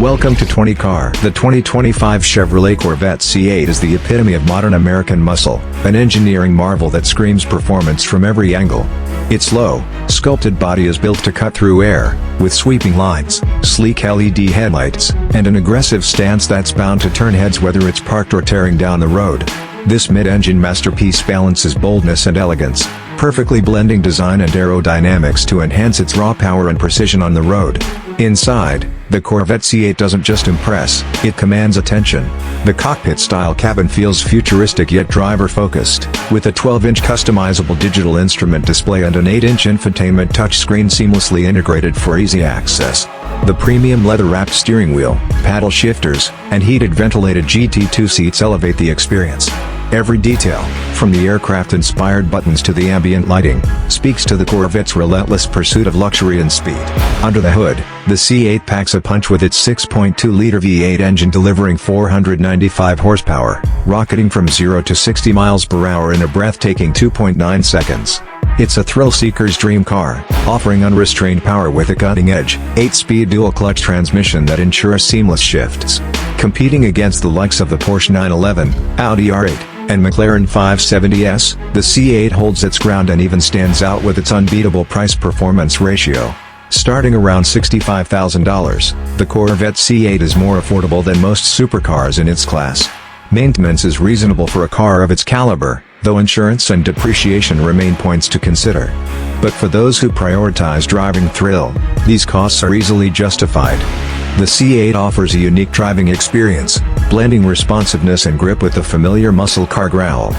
Welcome to 20 Car. The 2025 Chevrolet Corvette C8 is the epitome of modern American muscle, an engineering marvel that screams performance from every angle. Its low, sculpted body is built to cut through air, with sweeping lines, sleek LED headlights, and an aggressive stance that's bound to turn heads whether it's parked or tearing down the road. This mid-engine masterpiece balances boldness and elegance, perfectly blending design and aerodynamics to enhance its raw power and precision on the road. Inside, the Corvette C8 doesn't just impress, it commands attention. The cockpit-style cabin feels futuristic yet driver-focused, with a 12-inch customizable digital instrument display and an 8-inch infotainment touchscreen seamlessly integrated for easy access. The premium leather-wrapped steering wheel, paddle shifters, and heated ventilated GT2 seats elevate the experience. Every detail, from the aircraft-inspired buttons to the ambient lighting, speaks to the Corvette's relentless pursuit of luxury and speed. Under the hood, the C8 packs a punch with its 6.2-liter V8 engine delivering 495 horsepower, rocketing from 0 to 60 miles per hour in a breathtaking 2.9 seconds. It's a thrill-seeker's dream car, offering unrestrained power with a cutting-edge, 8-speed dual-clutch transmission that ensures seamless shifts. Competing against the likes of the Porsche 911, Audi R8, and McLaren 570S, the C8 holds its ground and even stands out with its unbeatable price-performance ratio. Starting around $65,000, the Corvette C8 is more affordable than most supercars in its class. Maintenance is reasonable for a car of its caliber, though insurance and depreciation remain points to consider. But for those who prioritize driving thrill, these costs are easily justified. The C8 offers a unique driving experience, blending responsiveness and grip with the familiar muscle car growl.